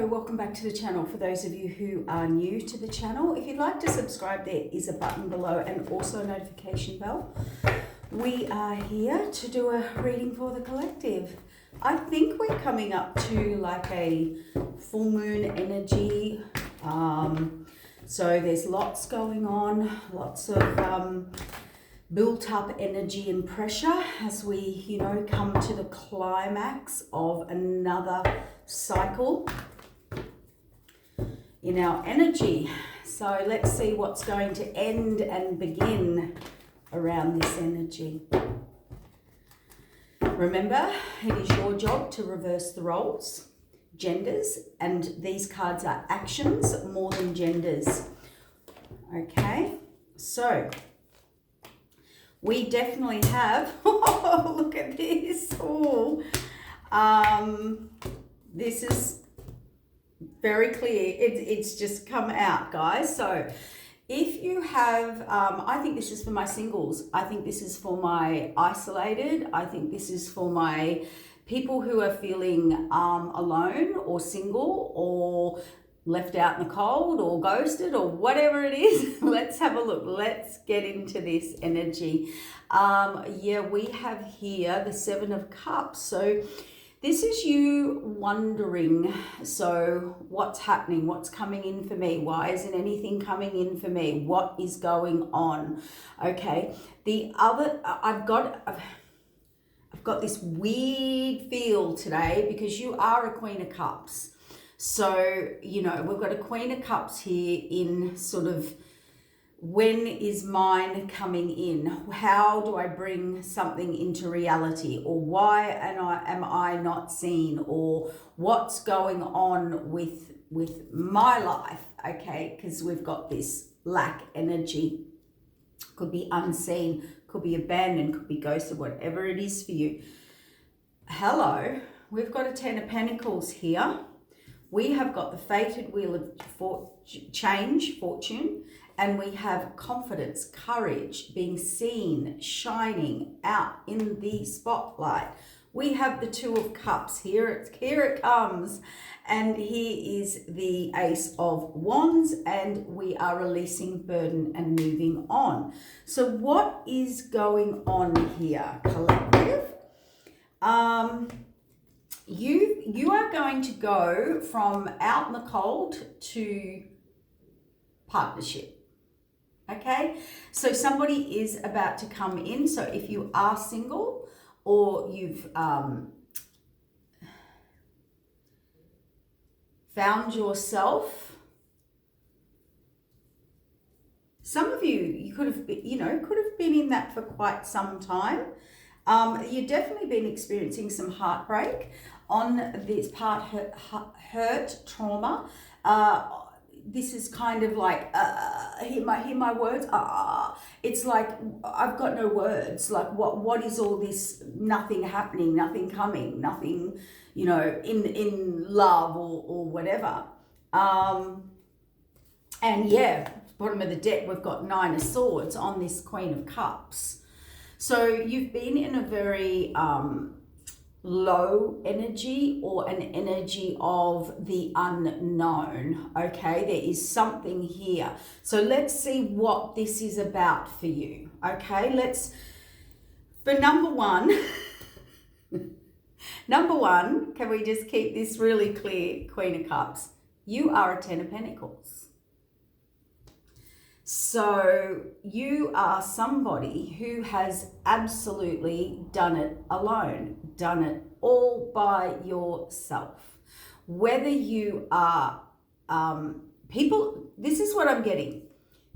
welcome back to the channel. For those of you who are new to the channel, if you'd like to subscribe, there is a button below and also a notification bell. We are here to do a reading for the collective. I think we're coming up to like a full moon energy. So there's lots going on, lots of built up energy and pressure as we, come to the climax of another cycle in our energy. So let's see what's going to end and begin around this energy. Remember, it is your job to reverse the roles, genders, and these cards are actions more than genders. Okay, so we definitely have, oh, look at this. Oh, this is very clear. It's just come out, guys. So if you have, I think this is for my singles. I think this is for my isolated. I think this is for my people who are feeling alone or single or left out in the cold or ghosted or whatever it is. Let's have a look. Let's get into this energy. We have here the Seven of Cups. So this is you wondering, so what's happening? What's coming in for me? Why isn't anything coming in for me? What is going on? Okay. The other, I've got this weird feel today because you are a Queen of Cups. So, we've got a Queen of Cups here in sort of, when is mine coming in? How do I bring something into reality? Or why am I not seen? Or what's going on with my life? Okay, because we've got this lack energy. Could be unseen, could be abandoned, could be ghosted, whatever it is for you. Hello, we've got a Ten of Pentacles here. We have got the fated wheel of fortune, and we have confidence, courage, being seen, shining out in the spotlight. We have the Two of Cups here. Here it comes. And here is the Ace of Wands, and we are releasing burden and moving on. So what is going on here, collective? You are going to go from out in the cold to partnership. Okay, so somebody is about to come in. So if you are single or you've found yourself, some of you could have been in that for quite some time. You've definitely been experiencing some heartbreak on this part, hurt, trauma. This is kind of like, hear my words. It's like, I've got no words. Like, what is all this? Nothing happening, nothing coming, nothing, in love or whatever. And yeah, bottom of the deck, we've got Nine of Swords on this Queen of Cups. So you've been in a very low energy or an energy of the unknown. Okay, there is something here. So let's see what this is about for you. Okay, for number one, can we just keep this really clear, Queen of Cups? You are a Ten of Pentacles. So you are somebody who has absolutely done it alone, done it all by yourself. Whether you are people, this is what I'm getting.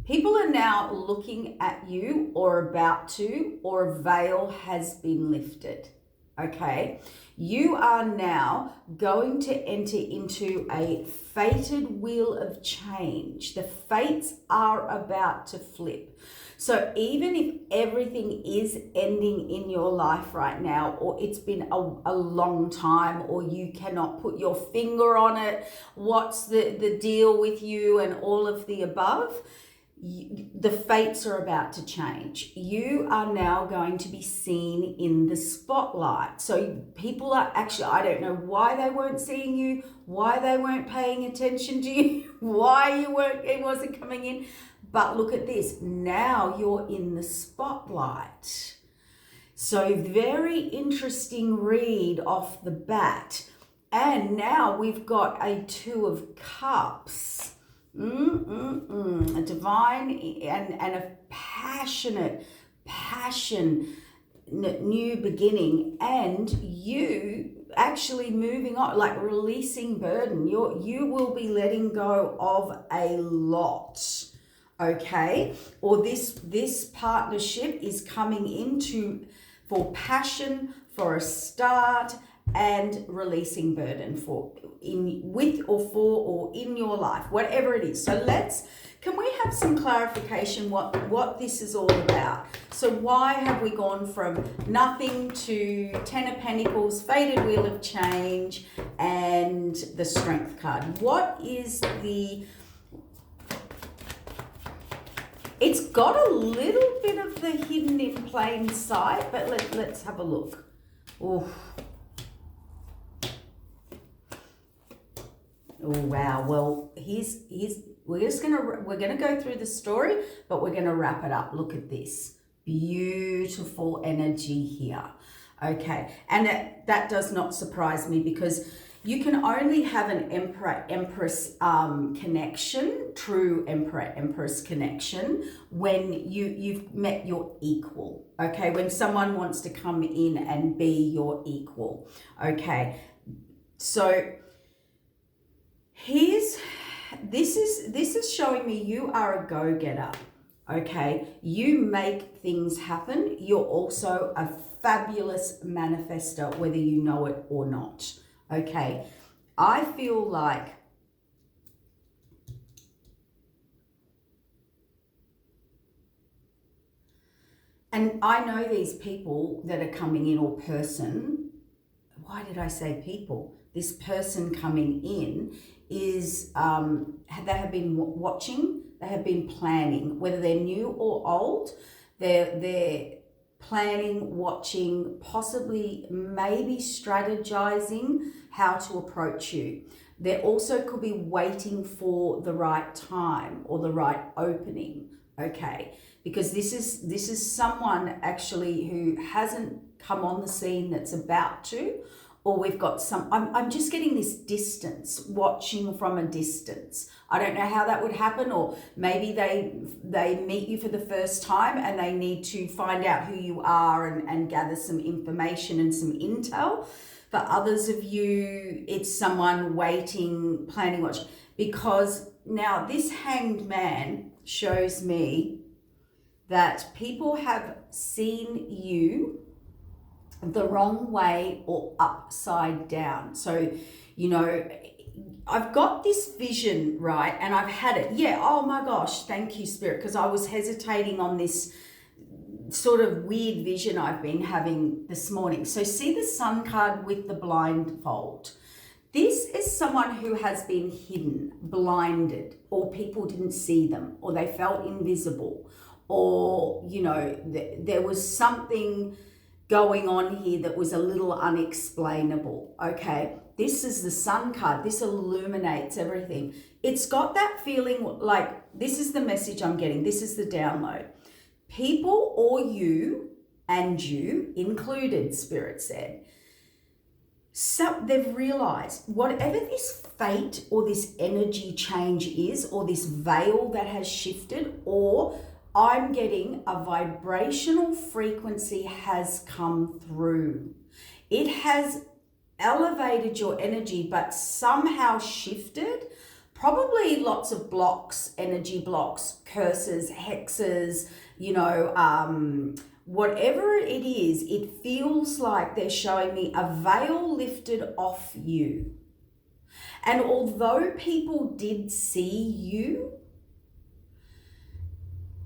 People are now looking at you or about to, or a veil has been lifted. Okay, you are now going to enter into a fated wheel of change. The fates are about to flip. So even if everything is ending in your life right now, or it's been a long time, or you cannot put your finger on it, what's the deal with you and all of the above, the fates are about to change. You are now going to be seen in the spotlight. So people are actually, I don't know why they weren't seeing you, why they weren't paying attention to you, it wasn't coming in. But look at this, now you're in the spotlight. So very interesting read off the bat. And now we've got a Two of Cups. A divine and a passionate new beginning, and you actually moving on, like releasing burden. You will be letting go of a lot, okay? Or this partnership is coming into for passion, for a start, and releasing burden with or for or in your life, whatever it is. So can we have some clarification what this is all about? So why have we gone from nothing to Ten of Pentacles, Fated Wheel of Change, and the Strength card? What is it's got a little bit of the hidden in plain sight, but let's have a look. Oof. Oh wow! Well, we're gonna go through the story, but we're gonna wrap it up. Look at this beautiful energy here. Okay, and that does not surprise me, because you can only have an Emperor-Empress connection, true Emperor-Empress connection, when you've met your equal. Okay, when someone wants to come in and be your equal. Okay, so. This is showing me you are a go-getter, okay? You make things happen. You're also a fabulous manifester, whether you know it or not, okay? I feel like and I know these people that are coming in, or person. Why did I say people? This person coming in is, they have been watching, they have been planning, whether they're new or old, they're planning, watching, possibly maybe strategizing how to approach you. They also could be waiting for the right time or the right opening, okay? Because this is someone actually who hasn't come on the scene that's about to, or we've got I'm just getting this distance, watching from a distance. I don't know how that would happen, or maybe they meet you for the first time and they need to find out who you are and gather some information and some intel. For others of you, it's someone waiting, planning, watching. Because now this Hanged Man shows me that people have seen you the wrong way or upside down. So, you know, I've got this vision, right? And I've had it. Yeah, oh my gosh, thank you, Spirit, because I was hesitating on this sort of weird vision I've been having this morning. So see the Sun card with the blindfold. This is someone who has been hidden, blinded, or people didn't see them, or they felt invisible, or, you know, there was something going on here that was a little unexplainable, okay? This is the Sun card. This illuminates everything. It's got that feeling like, this is the message I'm getting. This is the download. People, or you, and you included, Spirit said, so they've realized whatever this fate or this energy change is, or this veil that has shifted, or I'm getting a vibrational frequency has come through. It has elevated your energy, but somehow shifted. Probably lots of blocks, energy blocks, curses, hexes, you know, whatever it is, it feels like they're showing me a veil lifted off you. And although people did see you,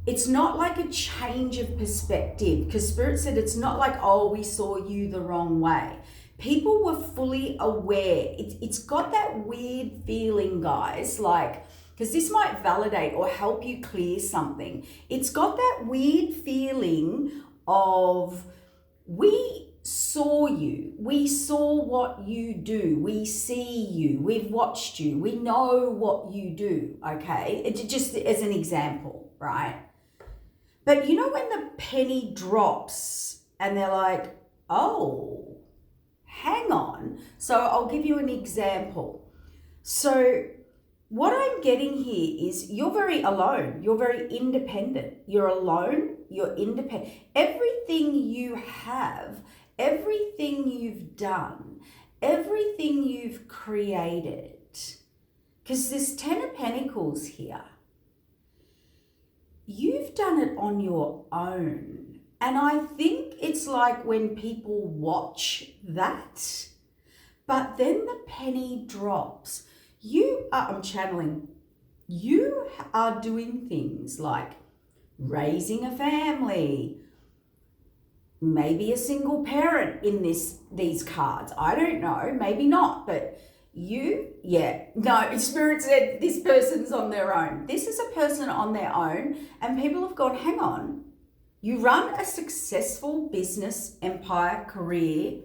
it's not like a change of perspective, because Spirit said it's not like, oh, we saw you the wrong way. People were fully aware. It's got that weird feeling, guys, like because this might validate or help you clear something. It's got that weird feeling of, we saw you, we saw what you do, we see you, we've watched you, we know what you do, okay? It just as an example, right? But you know when the penny drops and they're like, oh, hang on. So I'll give you an example. So what I'm getting here is you're very alone. You're very independent. You're alone. You're independent. Everything you have, everything you've done, everything you've created, because there's 10 of Pentacles here, you've done it on your own. And I think it's like when people watch that, but then the penny drops. I'm channeling, you are doing things like raising a family, maybe a single parent in these cards. I don't know, maybe not, but Spirit said this person's on their own. This is a person on their own, and people have gone, hang on, you run a successful business, empire, career,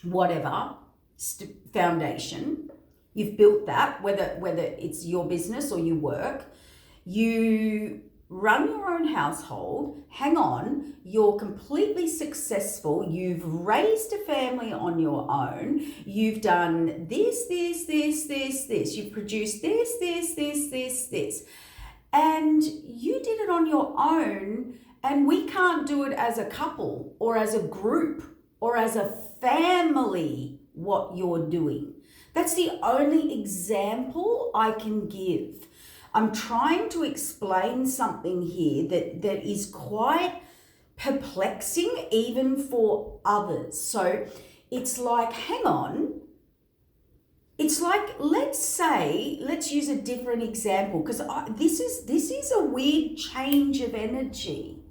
whatever, foundation. You've built that, whether it's your business or you work. You run your own household. Hang on, you're completely successful. You've raised a family on your own. You've done this. You've produced this. And you did it on your own, and we can't do it as a couple or as a group or as a family, what you're doing. That's the only example I can give. I'm trying to explain something here that is quite perplexing even for others. So it's like, hang on. It's like, let's use a different example, because this is a weird change of energy.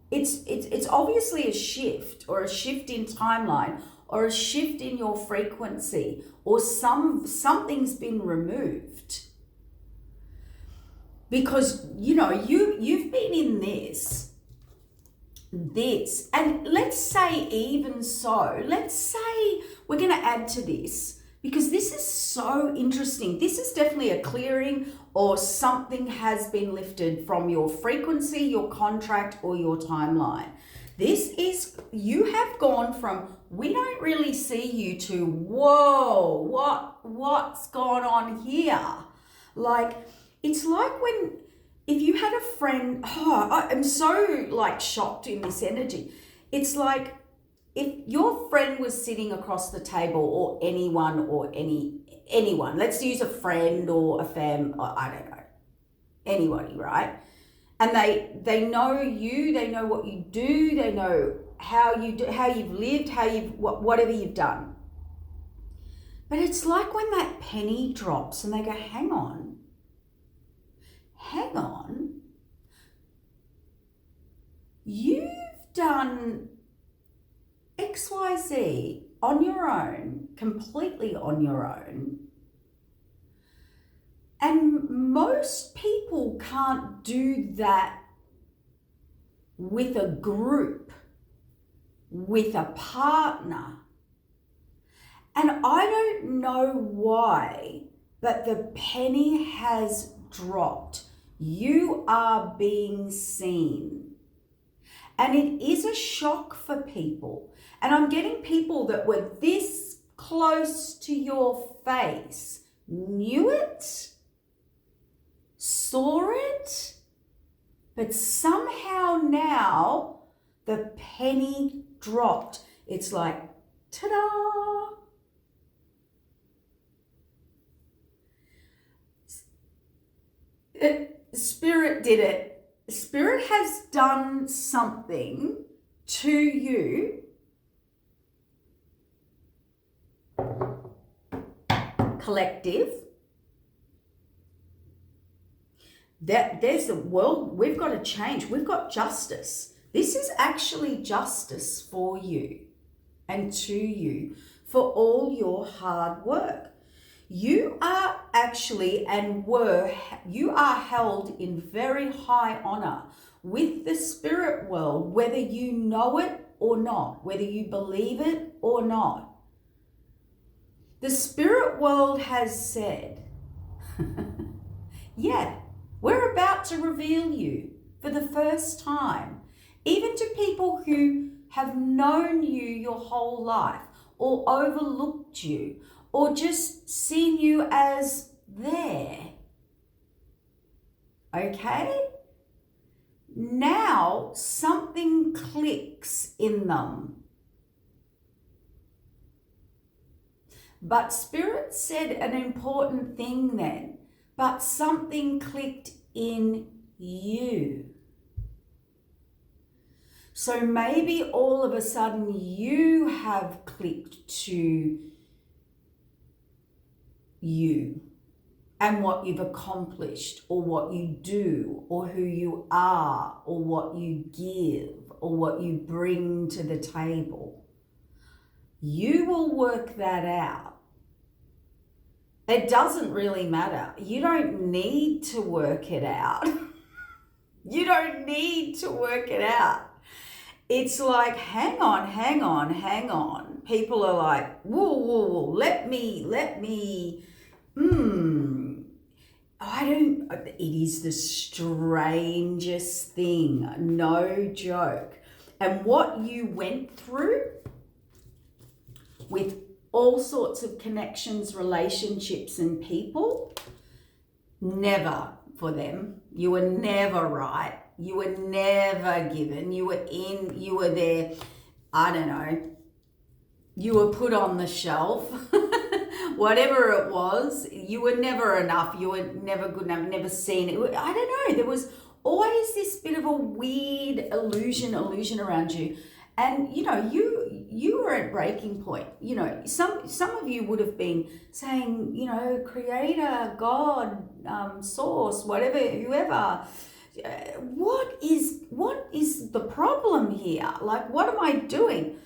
It's obviously a shift, or a shift in timeline, or a shift in your frequency, or something's been removed. Because, you've been in this, and let's say even so, let's say we're going to add to this, because this is so interesting. This is definitely a clearing, or something has been lifted from your frequency, your contract, or your timeline. You have gone from, we don't really see you, to, whoa, what's gone on here? Like, it's like if you had a friend, I'm so shocked in this energy. It's like if your friend was sitting across the table, or anyone, let's use a friend or a I don't know, anybody, right? And they know you, they know what you do, they know how you've lived, whatever you've done. But it's like when that penny drops and they go, hang on, you've done XYZ on your own, completely on your own. And most people can't do that with a group, with a partner. And I don't know why, but the penny has dropped. You are being seen. And it is a shock for people. And I'm getting people that were this close to your face, knew it, saw it, but somehow now the penny dropped. It's like, ta-da! Spirit did it. Spirit has done something to you, collective, that there's the world. We've got to change. We've got justice. This is actually justice for you and to you for all your hard work. You are actually you are held in very high honor with the spirit world, whether you know it or not, whether you believe it or not. The spirit world has said, yeah, we're about to reveal you for the first time, even to people who have known you your whole life or overlooked you or just seen you as there. Okay? Now something clicks in them. But Spirit said an important thing then. But something clicked in you. So maybe all of a sudden you have clicked to you and what you've accomplished or what you do or who you are or what you give or what you bring to the table. You will work that out. It doesn't really matter. You don't need to work it out. You don't need to work it out. It's like, hang on. People are like, whoa, let me, it is the strangest thing, no joke. And what you went through with all sorts of connections, relationships, and people, never for them. You were never right. You were never given. You were there, I don't know. You were put on the shelf. Whatever it was, you were never enough. You were never good enough, never seen it. I don't know. There was always this bit of a weird illusion around you. And, you were at breaking point. Some of you would have been saying, creator, God, source, whatever, whoever. What is the problem here? Like, what am I doing?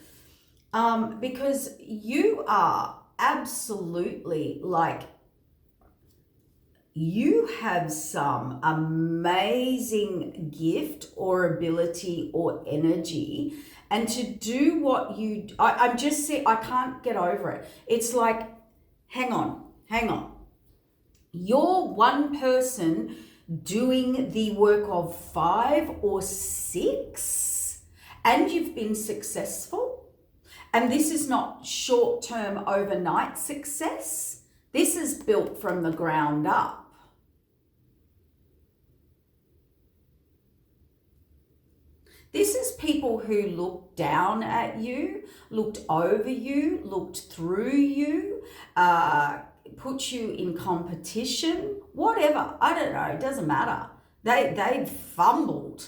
Because you are absolutely you have some amazing gift or ability or energy, and to do what I'm just saying, I can't get over it. It's like, hang on. You're one person doing the work of 5 or 6, and you've been successful. And this is not short-term overnight success. This is built from the ground up. This is people who looked down at you, looked over you, looked through you, put you in competition, whatever. I don't know. It doesn't matter. They fumbled.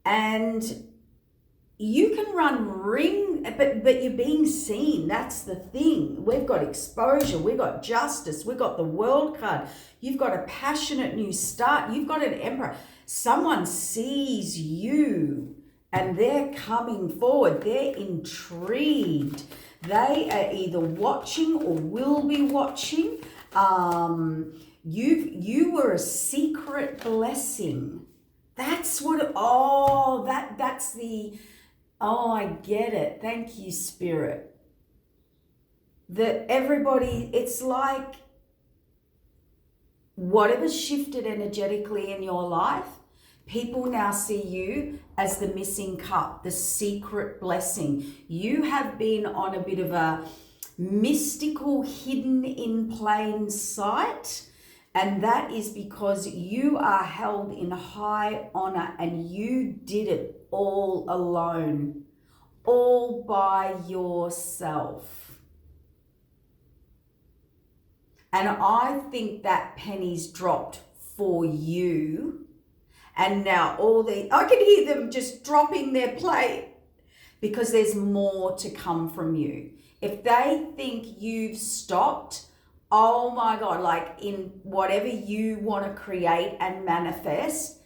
And you can run ring, but you're being seen. That's the thing. We've got exposure. We've got justice. We've got the world card. You've got a passionate new start. You've got an emperor. Someone sees you and they're coming forward. They're intrigued. They are either watching or will be watching. You were a secret blessing. That's what, that's the, I get it. Thank you, Spirit. That everybody, it's like whatever shifted energetically in your life, people now see you as the missing cup, the secret blessing. You have been on a bit of a mystical, hidden in plain sight. And that is because you are held in high honor and you did it all alone, all by yourself. And I think that penny's dropped for you. And now I can hear them just dropping their plate because there's more to come from you. If they think you've stopped, oh my God, like in whatever you want to create and manifest,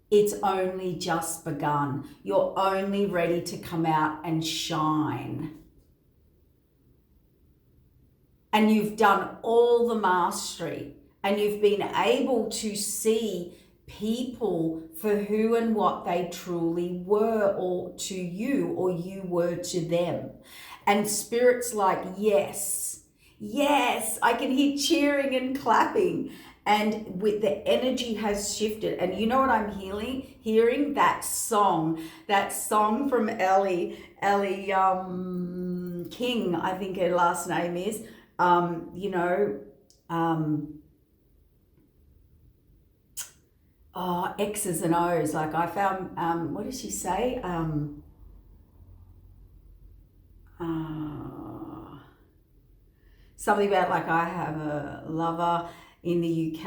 it's only just begun. You're only ready to come out and shine. and you've done all the mastery, and you've been able to see people for who and what they truly were, or to you, or you were to them. And Spirit's like, yes, yes, I can hear cheering and clapping. And with the energy has shifted. And you know what I'm hearing? That song from Ellie King, I think her last name is, X's and O's. Like I found, what did she say? Something about like I have a lover in the UK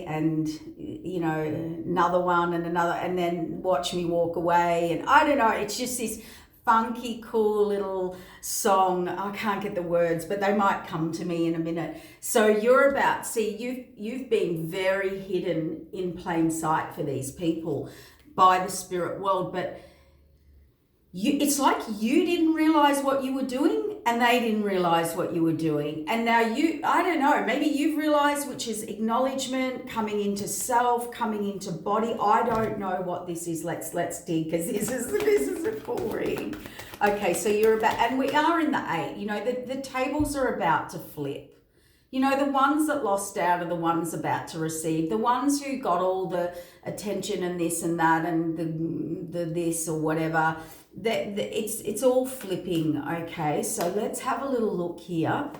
and, another one and another, and then watch me walk away. And I don't know, it's just this funky, cool little song. I can't get the words, but they might come to me in a minute. So you're about, you've been very hidden in plain sight for these people by the spirit world, but it's like you didn't realize what you were doing and they didn't realize what you were doing. And now I don't know, maybe you've realized, which is acknowledgement, coming into self, coming into body. I don't know what this is. Let's dig, because this is a cool read. Okay, so you're about, and we are in the 8, the tables are about to flip. The ones that lost out are the ones about to receive. The ones who got all the attention and this and that and the this or whatever, it's all flipping. Okay, so let's have a little look here.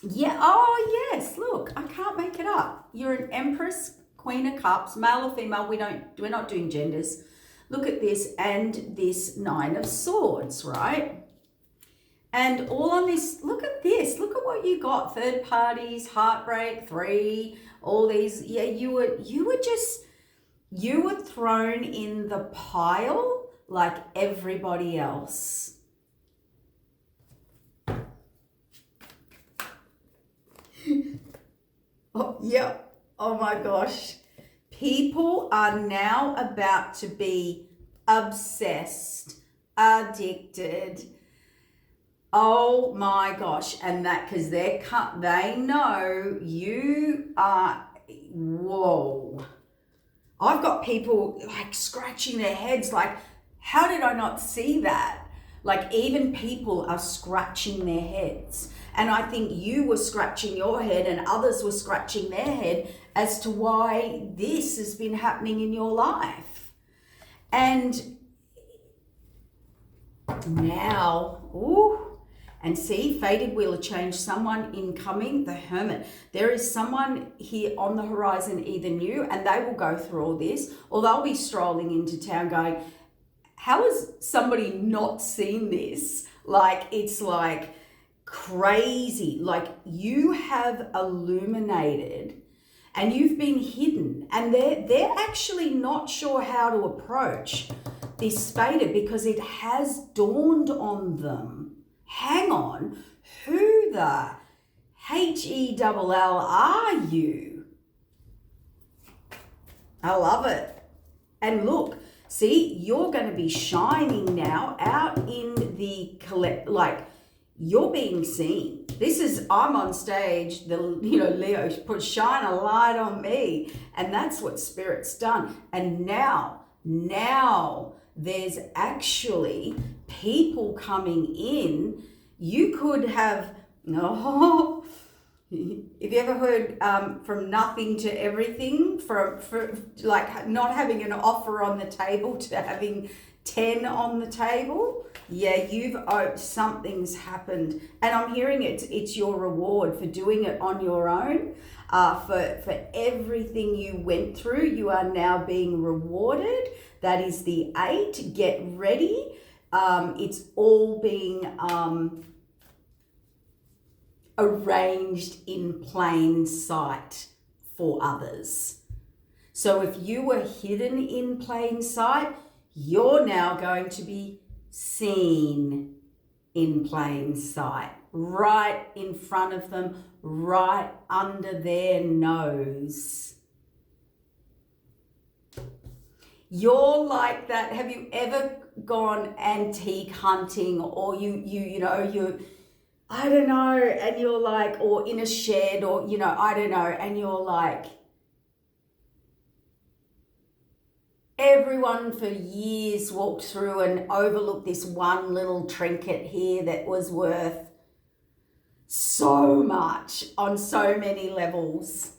Yeah, oh yes, look, I can't make it up. You're an Empress, Queen of Cups, male or female. We're not doing genders. Look at this, and this 9 of Swords, right? And all on this, look at this. Look at what you got. Third parties, heartbreak, 3, all these. Yeah, you were thrown in the pile like everybody else. Oh, yeah. Oh my gosh. People are now about to be obsessed, addicted. Oh my gosh. And that, because they know you are, whoa. I've got people like scratching their heads like, how did I not see that? Like even people are scratching their heads. And I think you were scratching your head and others were scratching their head as to why this has been happening in your life. And now, and see, fated wheel of change, someone incoming, the Hermit. There is someone here on the horizon, either new, and they will go through all this, or they'll be strolling into town going, how has somebody not seen this? Like, it's like crazy. Like you have illuminated and you've been hidden, and they're actually not sure how to approach this fated because it has dawned on them. Hang on, who the HELL are you? I love it. And look, see, you're going to be shining now out in the like you're being seen. This is, I'm on stage, Leo shine a light on me, and that's what Spirit's done. And now there's actually people coming in. You could have, have you ever heard from nothing to everything, for like not having an offer on the table to having 10 on the table? Yeah, something's happened, and I'm hearing it's your reward for doing it on your own. For everything you went through, you are now being rewarded. That is the 8. Get ready. It's all being arranged in plain sight for others. So if you were hidden in plain sight, you're now going to be seen in plain sight, right in front of them, right under their nose. You're like that. Have you ever gone antique hunting, or you I don't know, and you're like, or in a shed, or, you know, I don't know, and you're like, everyone for years walked through and overlooked this one little trinket here that was worth so much on so many levels.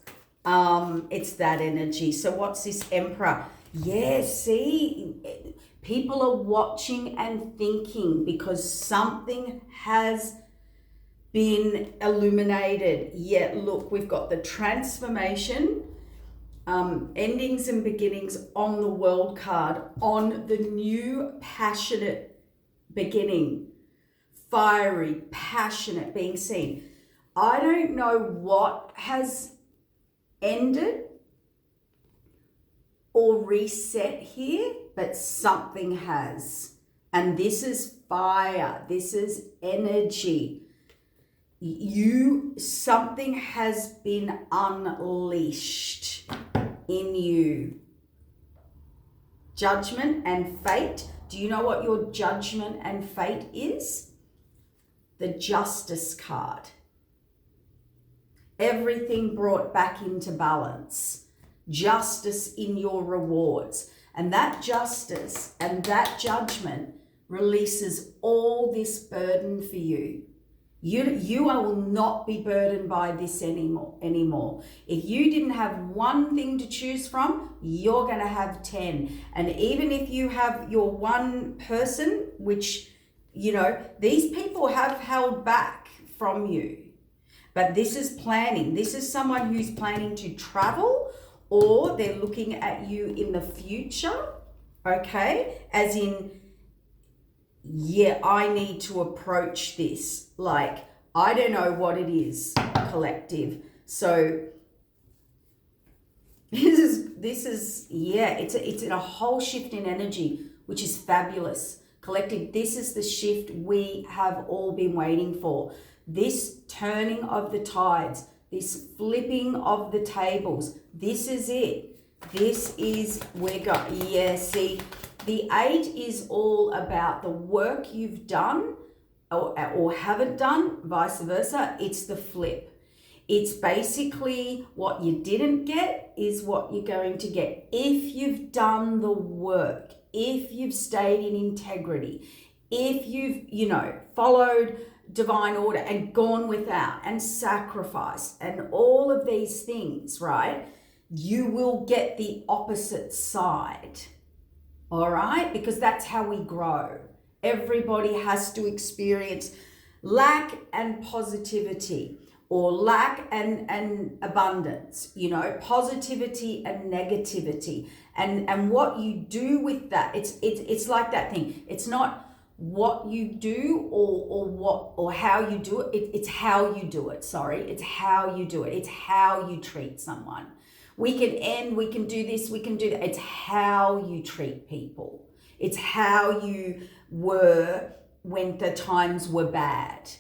It's that energy. So what's this Emperor? Yeah, see, people are watching and thinking because something has been illuminated. Yeah, look, we've got the transformation, endings and beginnings on the world card, on the new passionate beginning, fiery, passionate being seen. I don't know what has ended or reset here, but something has. And this is fire, this is energy. Something has been unleashed in you. Judgment and fate. Do you know what your judgment and fate is? The Justice card. Everything brought back into balance. Justice in your rewards. And that justice and that judgment releases all this burden for you. You will not be burdened by this anymore. If you didn't have one thing to choose from, you're going to have 10. And even if you have your one person, which, you know, these people have held back from you. But this is planning. This is someone who's planning to travel, or they're looking at you in the future, okay? As in, yeah, I need to approach this. Like, I don't know what it is, collective. So this is yeah, it's a whole shift in energy, which is fabulous. Collective, this is the shift we have all been waiting for. This turning of the tides, this flipping of the tables. This is it. This is yeah, see, the 8 is all about the work you've done or haven't done, vice versa. It's the flip. It's basically what you didn't get is what you're going to get. If you've done the work, if you've stayed in integrity, if you've, you know, followed divine order and gone without and sacrificed and all of these things, right? You will get the opposite side. All right? Because that's how we grow. Everybody has to experience lack and positivity, or lack and abundance, you know, positivity and negativity. And what you do with that, it's like that thing. It's not what you do or how you do it. It's how you do it. Sorry. It's how you do it. It's how you treat someone. We can end, we can do this, we can do that. It's how you treat people. It's how you were when the times were bad.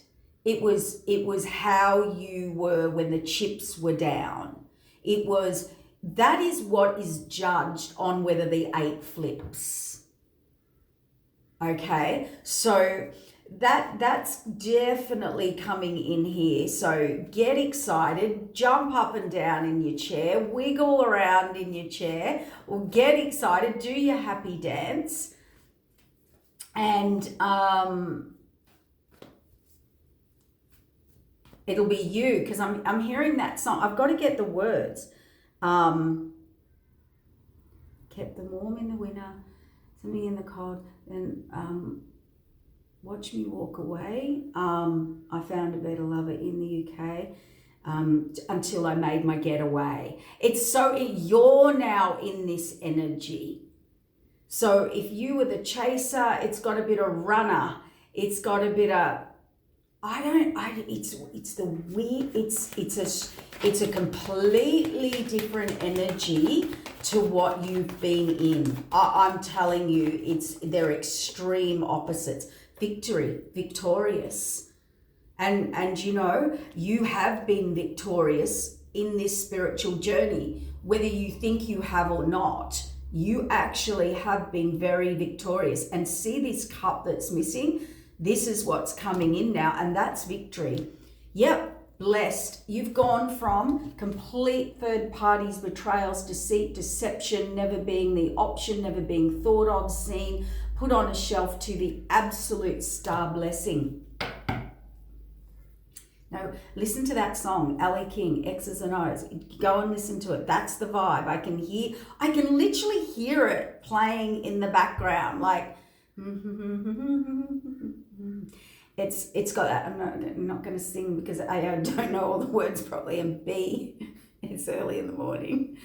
It was how you were when the chips were down. That is what is judged on whether the 8 flips. Okay, so that's definitely coming in here. So get excited, jump up and down in your chair, wiggle around in your chair, or get excited, do your happy dance. And it'll be you, because I'm hearing that song. I've got to get the words. Kept them warm in the winter, something in the cold, then watch me walk away. I found a better lover in the UK until I made my getaway. You're now in this energy. So if you were the chaser, it's got a bit of runner. It's got a bit of, it's a completely different energy to what you've been in. I'm telling you, they're extreme opposites. Victorious. And you know, you have been victorious in this spiritual journey, whether you think you have or not. You actually have been very victorious. And see this cup that's missing? This is what's coming in now, and that's victory. Yep, blessed. You've gone from complete third parties, betrayals, deceit, deception, never being the option, never being thought of, seen, put on a shelf, to the absolute star blessing. Now, listen to that song, Ali King, X's and O's. Go and listen to it. That's the vibe. I can literally hear it playing in the background. Like, it's got that. I'm not going to sing because I don't know all the words properly. And B, it's early in the morning.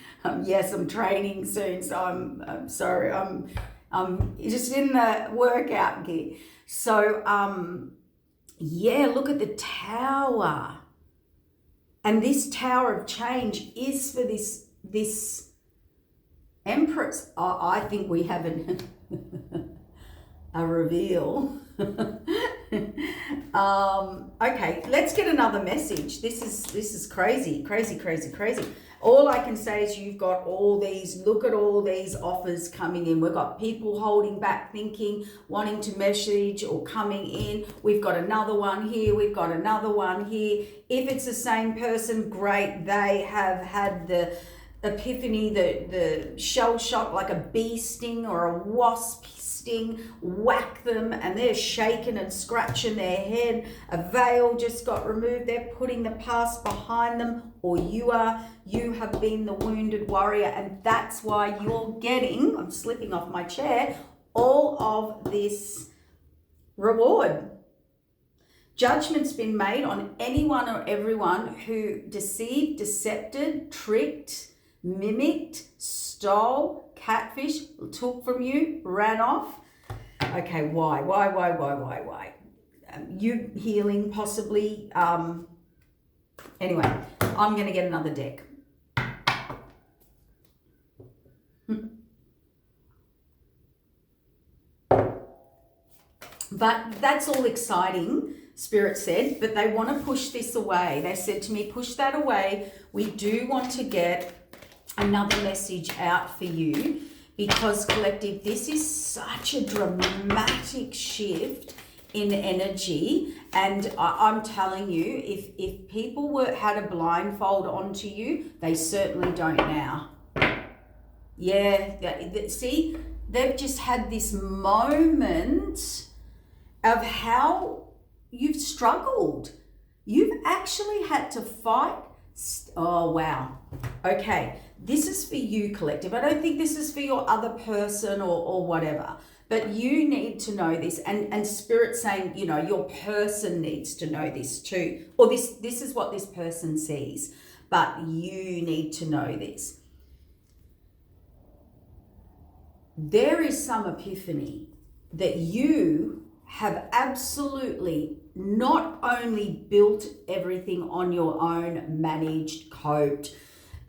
Yes, I'm training soon, so I'm sorry. I'm just in the workout gear. So, yeah, look at the tower. And this tower of change is for this Empress. I think we have a reveal. Okay, let's get another message. This is crazy. All I can say is you've got look at all these offers coming in. We've got people holding back, thinking, wanting to message or coming in. We've got another one here. We've got another one here. If it's the same person, great. They have had the epiphany, the shell shock, like a bee sting or a wasp sting, whack them, and they're shaking and scratching their head. A veil just got removed. They're putting the past behind them, or you have been the wounded warrior, and that's why you're getting, I'm slipping off my chair, all of this reward. Judgment's been made on anyone or everyone who deceived, decepted, tricked, mimicked, stole, catfish, took from you, ran off. Okay, why? You healing possibly. Anyway, I'm going to get another deck. But that's all exciting, Spirit said, but they want to push this away. They said to me, push that away. We do want to get another message out for you, because collective, this is such a dramatic shift in energy. And I'm telling you, if people had a blindfold onto you, they certainly don't now. Yeah, see, they've just had this moment of how you've struggled. You've actually had to fight. Oh, wow. Okay, this is for you, collective. I don't think this is for your other person or whatever, but you need to know this. And Spirit saying, your person needs to know this too. Or this is what this person sees, but you need to know this. There is some epiphany that you have absolutely not only built everything on your own, managed, coped,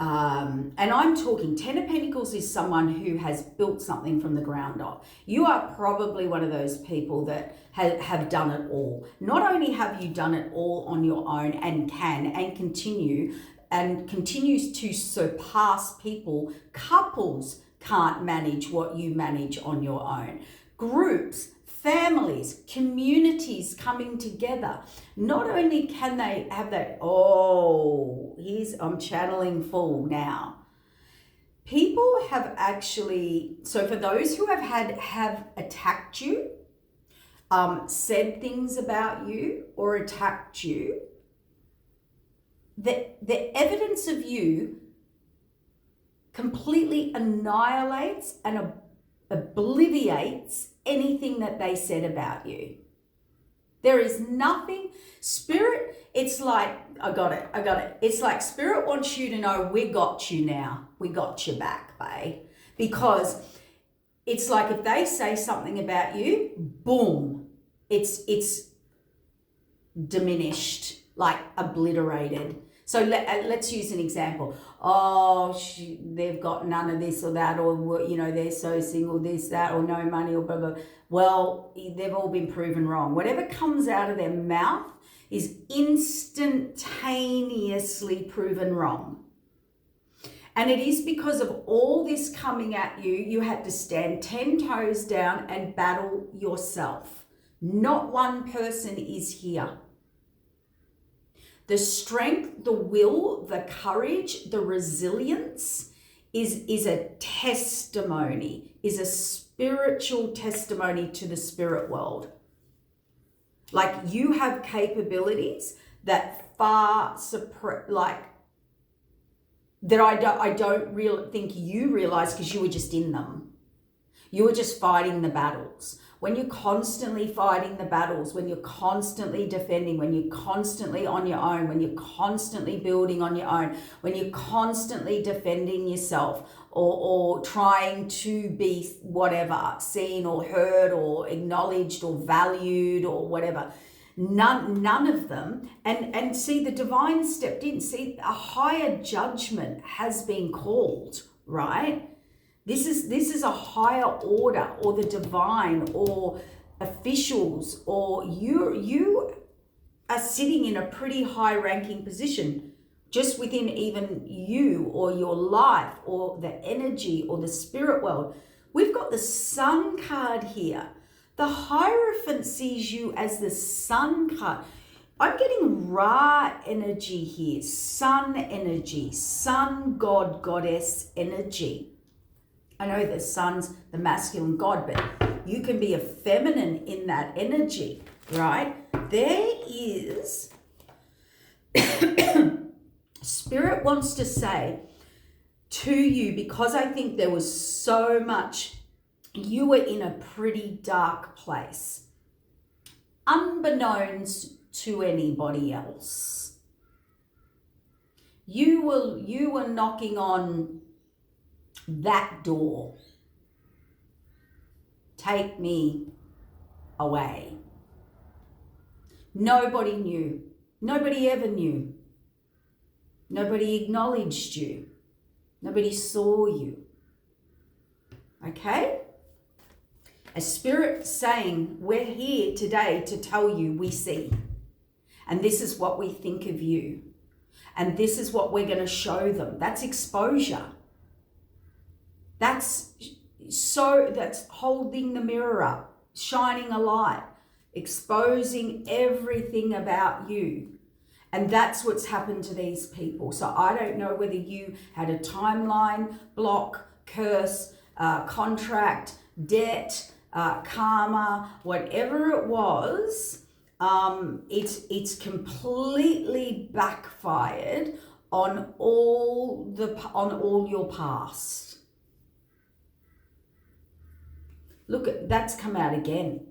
and I'm talking 10 of Pentacles is someone who has built something from the ground up. You are probably one of those people that have done it all. Not only have you done it all on your own and can and continue and continues to surpass people, couples can't manage what you manage on your own. Groups, families, communities coming together. Not only can they have that, I'm channeling full now. People have actually, so for those who have attacked you, said things about you or attacked you, the evidence of you completely annihilates and obliviates anything that they said about you. There is nothing. Spirit, it's like, I got it. It's like Spirit wants you to know, we got you now. We got you back, babe. Because it's like if they say something about you, boom, it's diminished, like obliterated. So let's use an example. They've got none of this or that, or, they're so single, this, that, or no money, or blah, blah. Well, they've all been proven wrong. Whatever comes out of their mouth is instantaneously proven wrong. And it is because of all this coming at you, you had to stand 10 toes down and battle yourself Not one person is here. The strength, the will, the courage, the resilience is a testimony, is a spiritual testimony to the spirit world. Like, you have capabilities that that I don't really think you realize, because you were just in them. You were just fighting the battles. When you're constantly fighting the battles, when you're constantly defending, when you're constantly on your own, when you're constantly building on your own, when you're constantly defending yourself or trying to be whatever, seen or heard or acknowledged or valued or whatever, none of them. And see, the divine stepped in. See, a higher judgment has been called, right? This is a higher order, or the divine, or officials, or you are sitting in a pretty high ranking position just within even you or your life or the energy or the spirit world. We've got the Sun card here. The Hierophant sees you as the Sun card. I'm getting Ra energy here, Sun energy, Sun god, goddess energy. I know the Sun's the masculine god, but you can be a feminine in that energy, right? There is, Spirit wants to say to you, because I think there was so much, you were in a pretty dark place, unbeknownst to anybody else. You were knocking on that door. Take me away. Nobody knew. Nobody ever knew. Nobody acknowledged you. Nobody saw you. Okay? A spirit saying, we're here today to tell you we see. And this is what we think of you. And this is what we're going to show them. That's exposure. That's holding the mirror up, shining a light, exposing everything about you. And that's what's happened to these people. So I don't know whether you had a timeline, block, curse, contract, debt, karma, whatever it was. It's completely backfired on all your past. Look, that's come out again.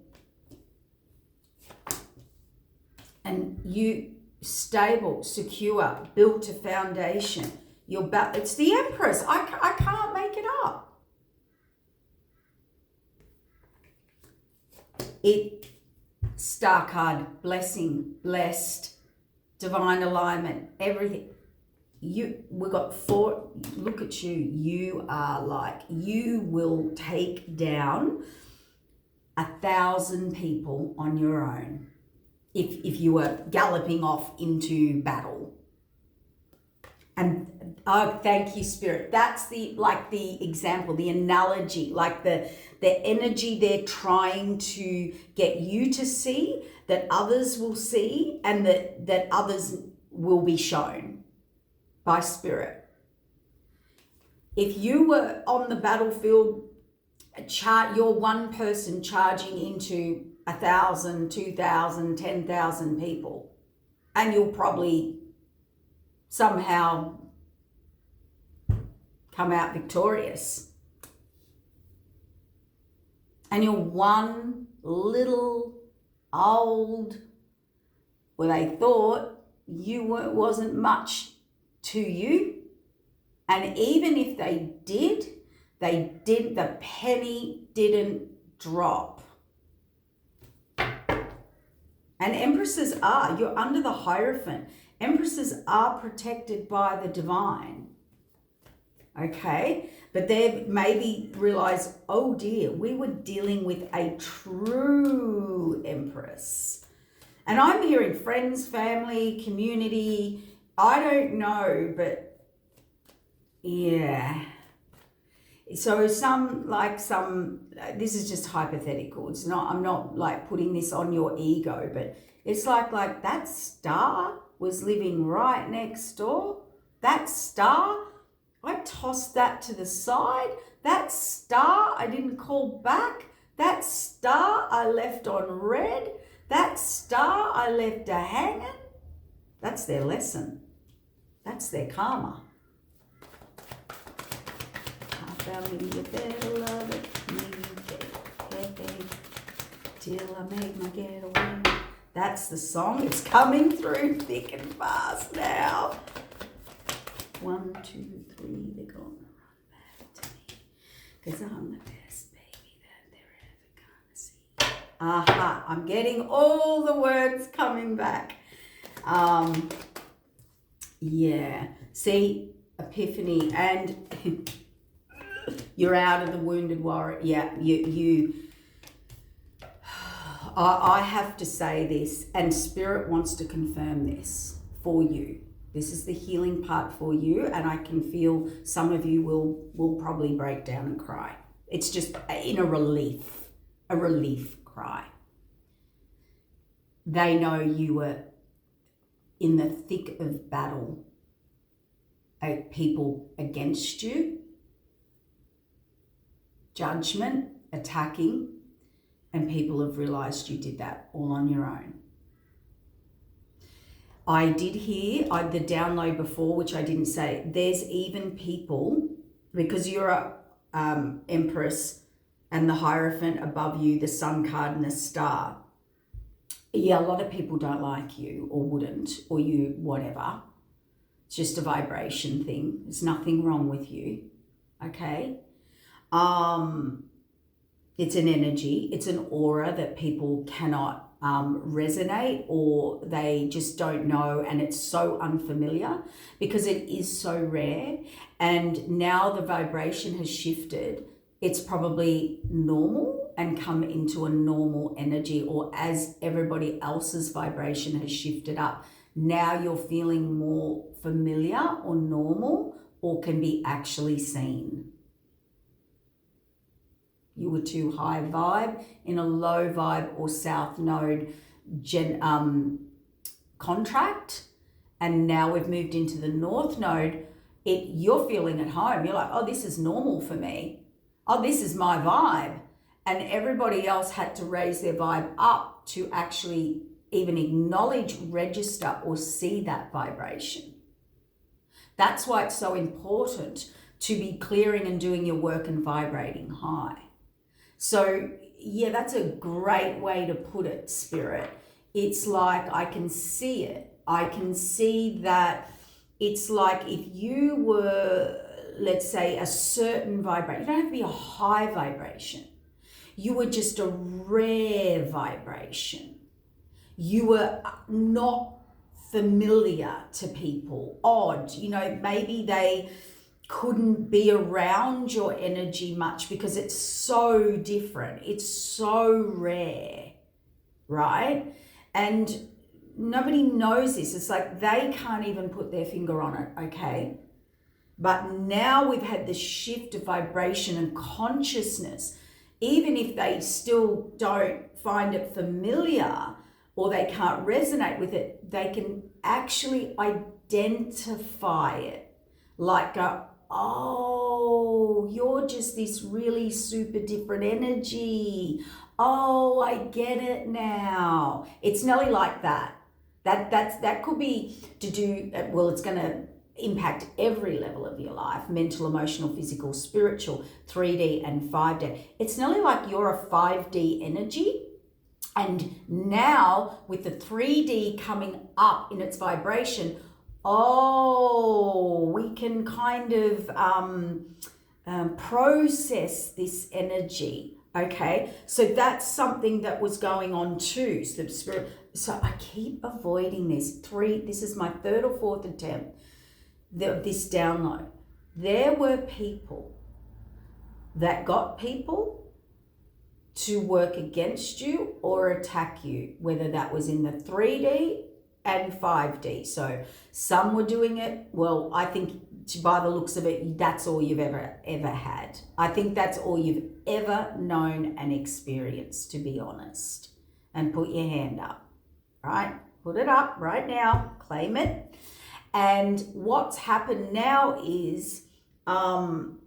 And you stable, secure, built a foundation. It's the Empress. I can't make it up. Star card, blessing, blessed, divine alignment, everything. We got 4. Look at you. You are like, you will take down 1,000 people on your own if you were galloping off into battle. And oh, thank you, Spirit. That's the example, the analogy, like the energy they're trying to get you to see, that others will see, and that others will be shown by Spirit. If you were on the battlefield, you're one person charging into 1,000, 2,000, 10,000 people, and you'll probably somehow come out victorious. And you're one little old, well, they thought wasn't much to you. And even if they did, the penny didn't drop. And empresses you're under the Hierophant. Empresses are protected by the divine. Okay? But they maybe realize, oh dear, we were dealing with a true Empress. And I'm hearing friends, family, community, I don't know, but yeah. So this is just hypothetical. It's not, I'm not like putting this on your ego, but it's like that star was living right next door. That star, I tossed that to the side. That star, I didn't call back. That star, I left on red. That star, I left a hanging. That's their lesson. That's their karma. I found me a better lover, till I made my getaway. That's the song. It's coming through thick and fast now. 1, 2, 3, they're gonna run back to me, 'cause I'm the best baby that they're ever gonna see. Aha, I'm getting all the words coming back. Yeah, see, epiphany, and you're out of the wounded warrior. Yeah, I have to say this, and Spirit wants to confirm this for you. This is the healing part for you, and I can feel some of you will probably break down and cry. It's just in a relief cry. They know you were in the thick of battle, people against you, judgment, attacking, and people have realized you did that all on your own. I did hear the download before, which I didn't say. There's even people, because you're a Empress and the Hierophant above you, the Sun card and the Star. Yeah, a lot of people don't like you or wouldn't, or you, whatever. It's just a vibration thing. There's nothing wrong with you, okay? It's an energy. It's an aura that people cannot resonate, or they just don't know, and it's so unfamiliar because it is so rare. And now the vibration has shifted. It's probably normal and come into a normal energy, or as everybody else's vibration has shifted up, now you're feeling more familiar or normal, or can be actually seen. You were too high vibe in a low vibe or south node contract, and now we've moved into the north node. You're feeling at home. You're like, oh, this is normal for me. Oh, this is my vibe. And everybody else had to raise their vibe up to actually even acknowledge, register, or see that vibration. That's why it's so important to be clearing and doing your work and vibrating high. So yeah, that's a great way to put it, Spirit. It's like I can see it. I can see that it's like if you were, let's say, a certain vibration. You don't have to be a high vibration. You were just a rare vibration. You were not familiar to people, odd. Maybe they couldn't be around your energy much because it's so different. It's so rare, right? And nobody knows this. It's like they can't even put their finger on it, okay? But now we've had this shift of vibration and consciousness. Even if they still don't find it familiar or they can't resonate with it, they can actually identify it. Like go, oh, you're just this really super different energy. Oh, I get it now. It's nearly like that. That could be to do, well, it's going to impact every level of your life, mental, emotional, physical, spiritual, 3D and 5D. It's nearly like you're a 5D energy. And now with the 3D coming up in its vibration, we can kind of process this energy, okay? So that's something that was going on too. So the Spirit. So I keep avoiding this. This is my third or fourth attempt, this download. There were people that got people to work against you or attack you, whether that was in the 3D and 5D. So some were doing it. Well, I think by the looks of it, that's all you've ever had. I think that's all you've ever known and experienced, to be honest. And put your hand up, right? Put it up right now, claim it. And what's happened now is even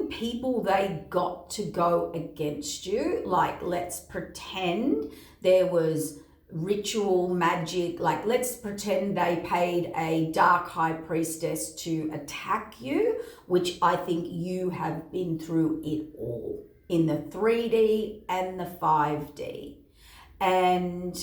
people they got to go against you, like let's pretend there was ritual magic, like let's pretend they paid a dark high priestess to attack you, which I think you have been through it all in the 3D and the 5D. And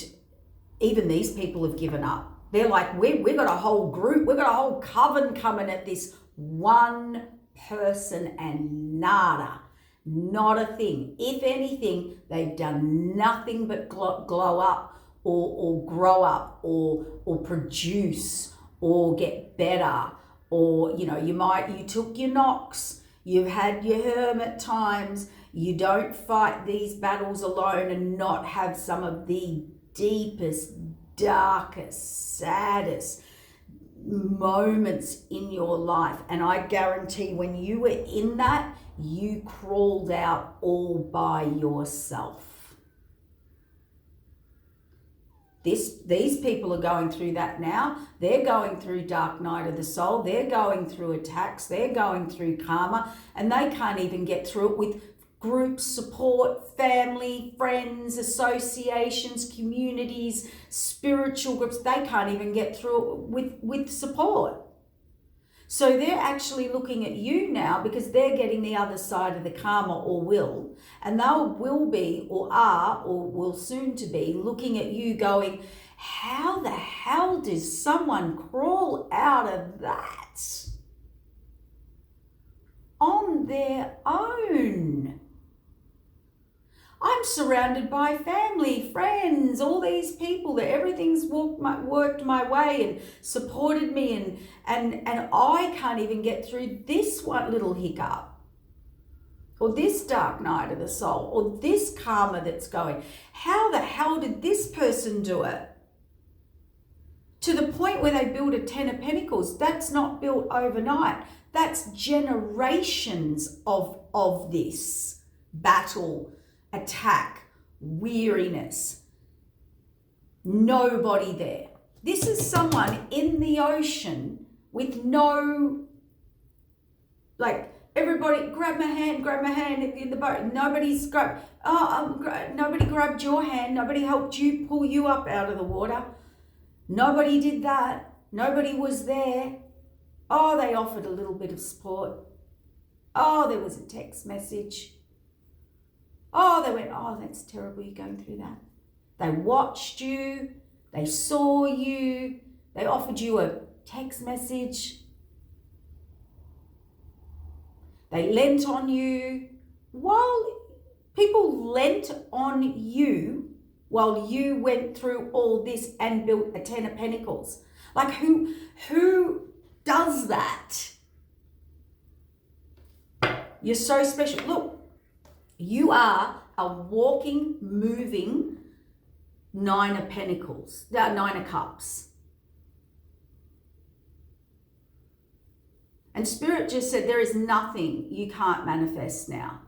even these people have given up. They're like, we've got a whole group, we've got a whole coven coming at this one person and nada, not a thing. If anything, they've done nothing but glow up or grow up or produce or get better, or you took your knocks, you've had your hermit times. You don't fight these battles alone and not have some of the deepest, darkest, saddest moments in your life. And I guarantee when you were in that, you crawled out all by yourself. These people are going through that now. They're going through dark night of the soul. They're going through attacks. They're going through karma, and they can't even get through it with group support, family, friends, associations, communities, spiritual groups. They can't even get through it with support. So they're actually looking at you now because they're getting the other side of the karma, or will, and they will be or are or will soon to be looking at you going, how the hell does someone crawl out of that on their own? I'm surrounded by family, friends, all these people that everything's worked my way and supported me, and I can't even get through this one little hiccup, or this dark night of the soul, or this karma that's going. How the hell did this person do it? To the point where they build a 10 of Pentacles. That's not built overnight. That's generations of this battle, attack, weariness, nobody there. This is someone in the ocean with no, like, everybody grab my hand in the boat. Nobody's grabbed, nobody grabbed your hand. Nobody helped you pull you up out of the water. Nobody did that. Nobody was there. Oh, they offered a little bit of support. Oh, there was a text message. Oh, they went, oh, that's terrible, you're going through that. They watched you. They saw you. They offered you a text message. They lent on you. While people lent on you while you went through all this and built a 10 of Pentacles. Like, who does that? You're so special. Look. You are a walking, moving 9 of Pentacles, 9 of Cups. And Spirit just said there is nothing you can't manifest now.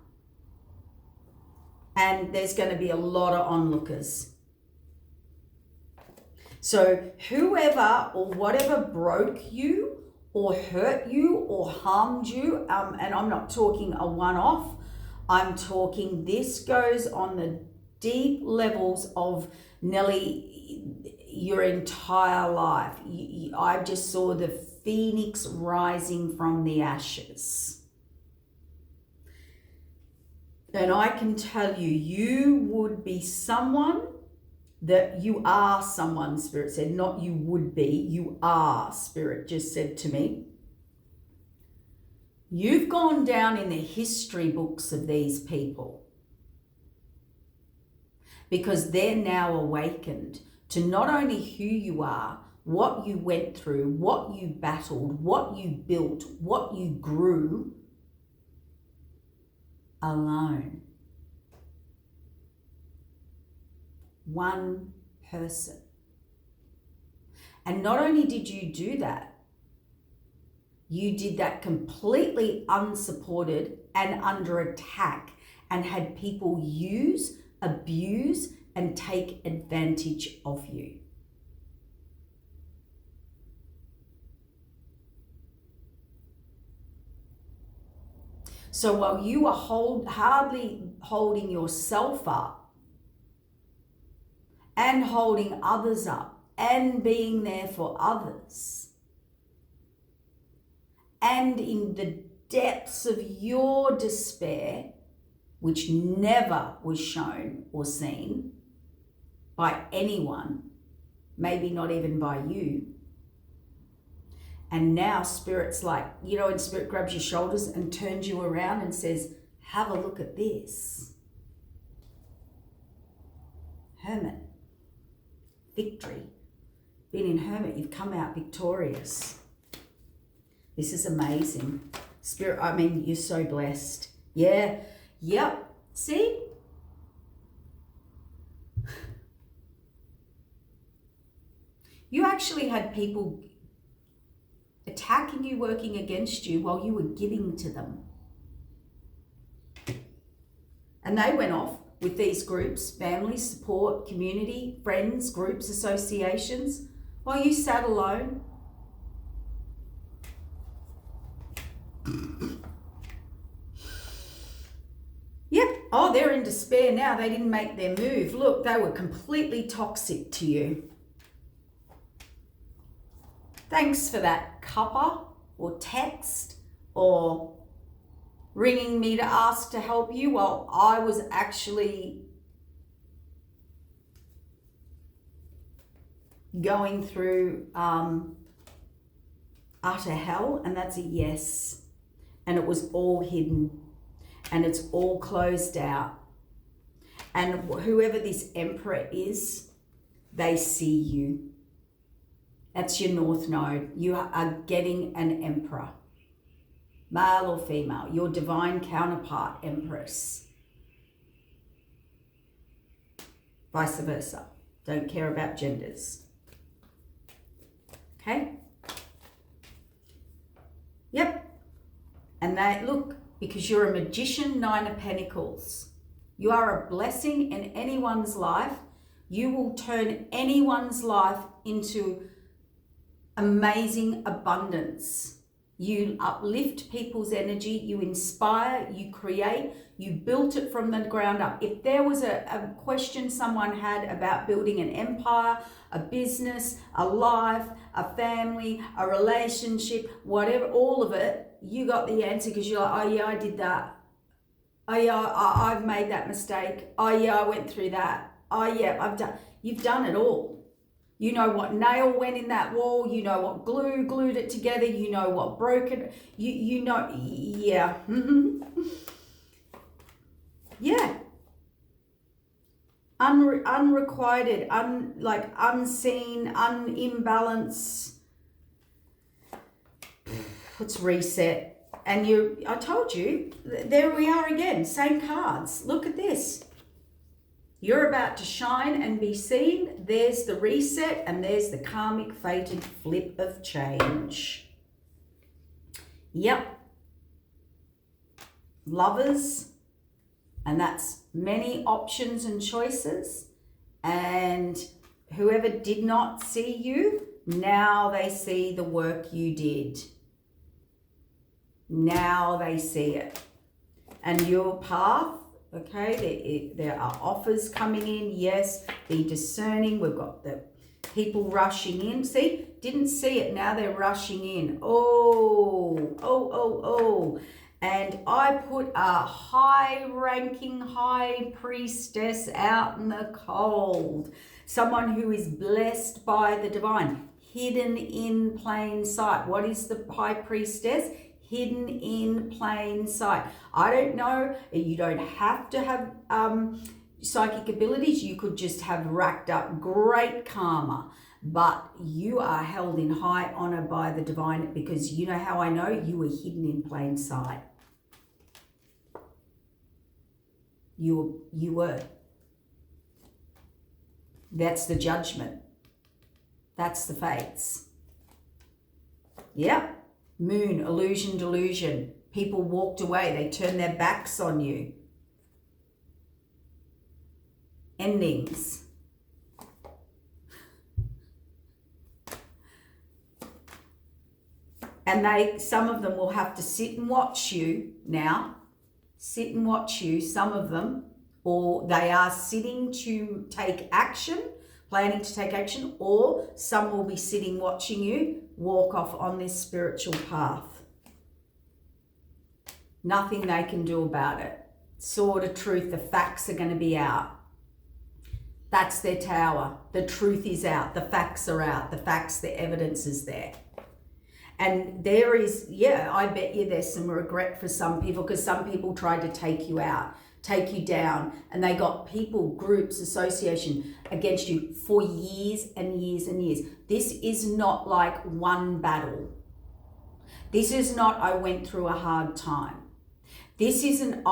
And there's going to be a lot of onlookers. So whoever or whatever broke you or hurt you or harmed you, and I'm not talking a one-off, I'm talking this goes on the deep levels of, Nelly, your entire life. I just saw the phoenix rising from the ashes. And I can tell you, you would be someone that you are someone, Spirit said, not you would be, you are, Spirit just said to me. You've gone down in the history books of these people because they're now awakened to not only who you are, what you went through, what you battled, what you built, what you grew alone. one person. And not only did you do that, you did that completely unsupported and under attack, and had people use, abuse, and take advantage of you. So while you are hardly holding yourself up and holding others up and being there for others, and in the depths of your despair, which never was shown or seen by anyone, maybe not even by you. And now Spirit's like, and Spirit grabs your shoulders and turns you around and says, have a look at this. Hermit. Victory. Being in Hermit, you've come out victorious. This is amazing. Spirit, you're so blessed. Yeah. Yep. See? You actually had people attacking you, working against you while you were giving to them. And they went off with these groups, family, support, community, friends, groups, associations, while you sat alone. Yep. Oh, they're in despair now. They didn't make their move. Look, they were completely toxic to you. Thanks for that cuppa or text or ringing me to ask to help you while I was actually going through utter hell. And that's a yes. And it was all hidden and it's all closed out. And whoever this emperor is, they see you. That's your North Node. You are getting an emperor, male or female, your divine counterpart, empress. Vice versa. Don't care about genders. Okay? Yep. And they look, because you're a magician, 9 of Pentacles. You are a blessing in anyone's life. You will turn anyone's life into amazing abundance. You uplift people's energy, you inspire, you create, you built it from the ground up. If there was a question someone had about building an empire, a business, a life, a family, a relationship, whatever, all of it, you got the answer because you're like, oh yeah, I did that. Oh yeah, I've made that mistake. Oh yeah, I went through that. Oh yeah, you've done it all. You know what nail went in that wall. You know what glue glued it together. You know what broke it. You know, yeah. Yeah. Unrequited, unseen, imbalance. Let's reset. And I told you, there we are again, same cards. Look at this. You're about to shine and be seen. There's the reset, and there's the karmic fated flip of change. Yep. Lovers, and that's many options and choices. And whoever did not see you, now they see the work you did. Now they see it. And your path, okay, there are offers coming in. Yes, be discerning. We've got the people rushing in. See, didn't see it. Now they're rushing in. Oh. And I put a high-ranking high priestess out in the cold. Someone who is blessed by the divine, hidden in plain sight. What is the high priestess? Hidden in plain sight. I don't know. You don't have to have psychic abilities. You could just have racked up great karma. But you are held in high honor by the divine, because you know how I know? You were hidden in plain sight. You were. That's the judgment. That's the fates. Yep. Moon, illusion, delusion. People walked away. They turned their backs on you. Endings. And some of them will have to sit and watch you now. Sit and watch you, some of them. Or they are sitting to take action, planning to take action. Or some will be sitting watching you walk off on this spiritual path. Nothing they can do about it. Sword of truth, the facts are going to be out. That's their tower. The truth is out. The facts are out. The facts, the evidence is there. And there is, yeah, I bet you there's some regret for some people, because some people tried to take you out, take you down, and they got people, groups, association against you for years and years and years. This is not like one battle. This is not, I went through a hard time. This isn't,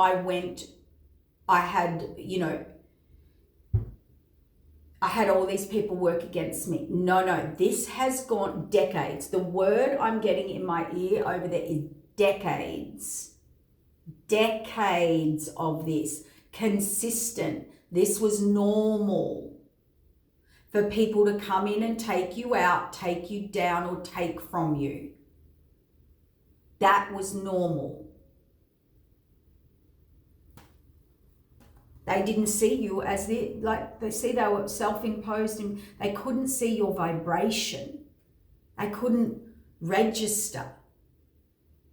I had all these people work against me. No, this has gone decades. The word I'm getting in my ear over there is decades. Decades of this. Consistent. This was normal for people to come in and take you out, take you down, or take from you. That was normal. They didn't see you as they were self-imposed, and they couldn't see your vibration. They couldn't register.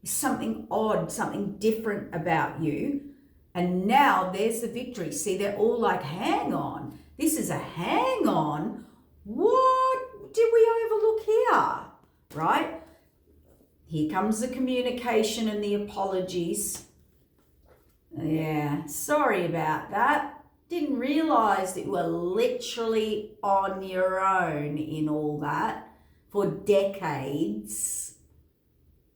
Something odd, something different about you. And now there's the victory. See, they're all like, hang on. This is a hang on. What did we overlook here? Right? Here comes the communication and the apologies. Yeah, sorry about that. Didn't realize that you were literally on your own in all that for decades.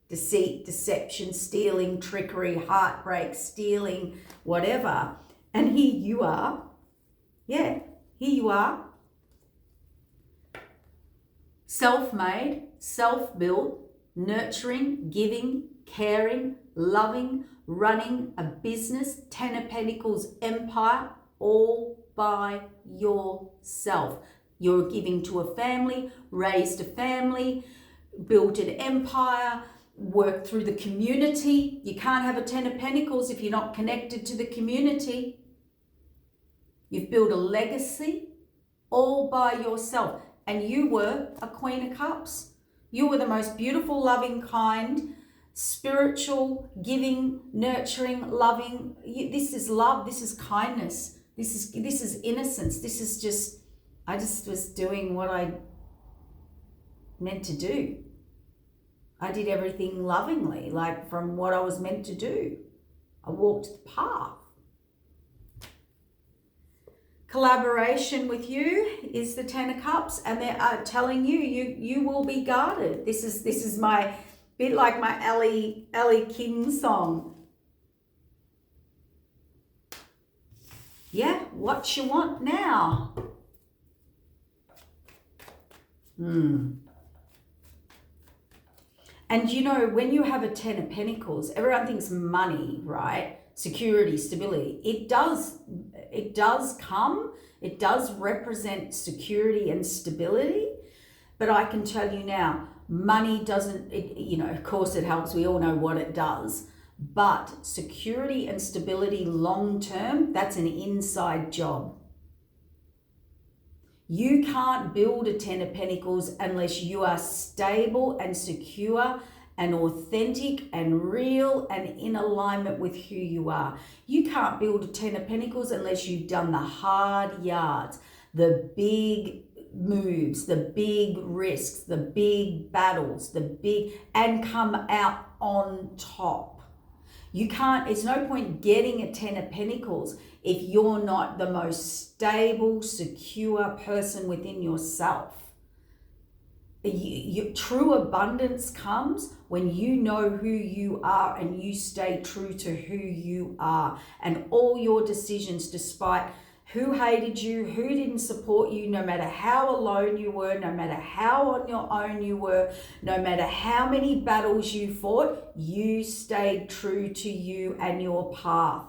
Deceit, deception, stealing, trickery, heartbreak, stealing, whatever. And here you are. Yeah, here you are. Self-made, self-built, nurturing, giving, caring, loving, running a business, 10 of Pentacles, empire, all by yourself. You're giving to a family, raised a family, built an empire, worked through the community. You can't have a 10 of Pentacles if you're not connected to the community. You've built a legacy all by yourself. And you were a Queen of Cups. You were the most beautiful, loving, kind, spiritual, giving, nurturing, loving. This is love. This is kindness. This is innocence. This is just, I just was doing what I meant to do. I did everything lovingly, like from what I was meant to do. I walked the path. Collaboration with you is the 10 of Cups, and they are telling you will be guarded. This is my bit like my Ellie King song. Yeah, what you want now? And you know, when you have a 10 of Pentacles, everyone thinks money, right? Security, stability. It does come. It does represent security and stability. But I can tell you now, money doesn't, of course it helps. We all know what it does. But security and stability long term, that's an inside job. You can't build a 10 of Pentacles unless you are stable and secure and authentic and real and in alignment with who you are. You can't build a 10 of Pentacles unless you've done the hard yards, the big moves, the big risks, the big battles, and come out on top. You can't, it's no point getting a 10 of Pentacles if you're not the most stable, secure person within yourself. True abundance comes when you know who you are and you stay true to who you are. And all your decisions, despite who hated you, who didn't support you, no matter how alone you were, no matter how on your own you were, no matter how many battles you fought, you stayed true to you and your path.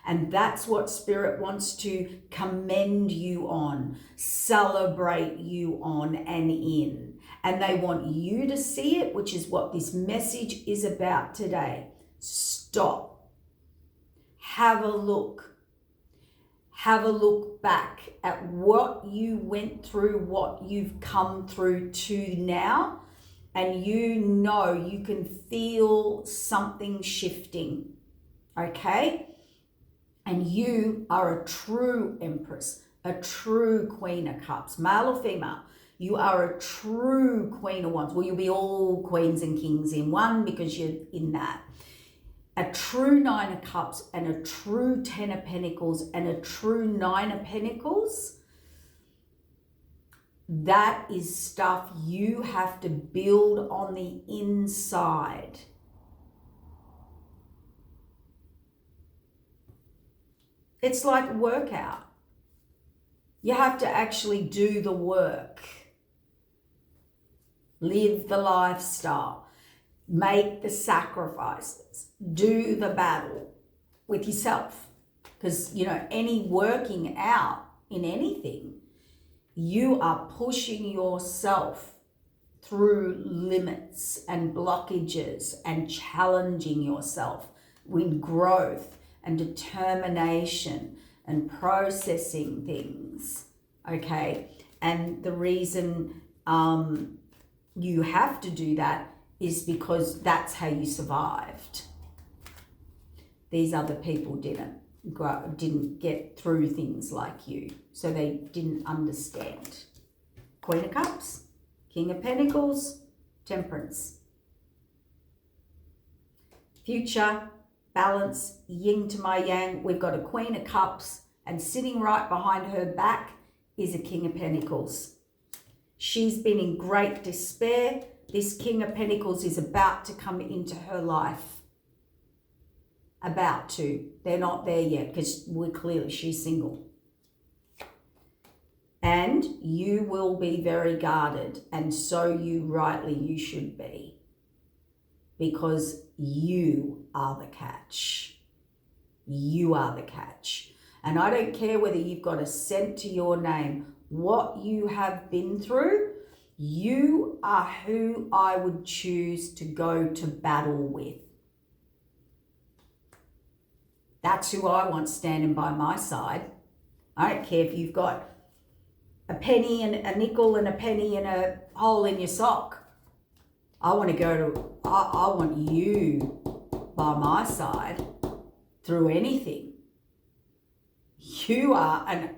And that's what Spirit wants to commend you on, celebrate you on and in. And they want you to see it, which is what this message is about today. Stop. Have a look. Have a look back at what you went through, what you've come through to now, and you know you can feel something shifting, okay? And you are a true Empress, a true Queen of Cups, male or female. You are a true Queen of Wands. Well, you'll be all Queens and Kings in one because you're in that. A true Nine of Cups and a true Ten of Pentacles and a true Nine of Pentacles, that is stuff you have to build on the inside. It's like a workout. You have to actually do the work. Live the lifestyle. Make the sacrifices. Do the battle with yourself. Because, you know, any working out in anything, you are pushing yourself through limits and blockages and challenging yourself with growth and determination and processing things, okay? And the reason you have to do that is because that's how you survived. These other people didn't get through things like you, so they didn't understand. Queen of Cups, King of Pentacles, Temperance. Future, balance, yin to my yang. We've got a Queen of Cups, and sitting right behind her back is a King of Pentacles. She's been in great despair. This King of Pentacles is about to come into her life. About to. They're not there yet because she's single. And you will be very guarded, and so you should be, because you are the catch. You are the catch. And I don't care whether you've got a cent to your name, what you have been through, you are who I would choose to go to battle with. That's who I want standing by my side. I don't care if you've got a penny and a nickel and a penny and a hole in your sock. I want you by my side through anything. You are an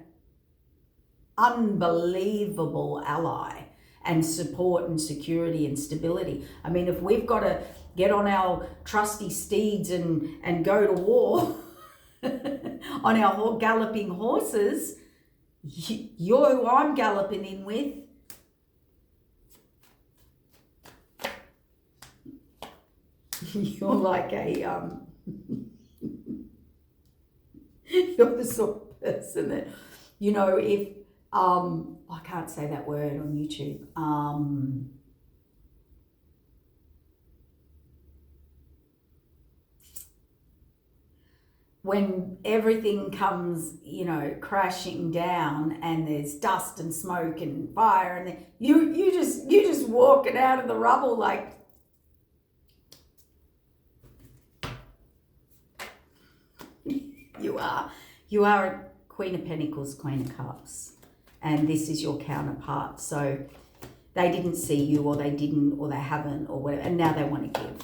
unbelievable ally and support and security and stability. I mean, if we've got to get on our trusty steeds and go to war on our galloping horses, you're who I'm galloping in with. You're like you're the sort of person that, you know, if I can't say that word on YouTube. When everything comes, you know, crashing down and there's dust and smoke and fire, and you just walking out of the rubble like, you are a Queen of Pentacles, Queen of Cups, and this is your counterpart. So they didn't see you, or they didn't, or they haven't, or whatever, and now they want to give.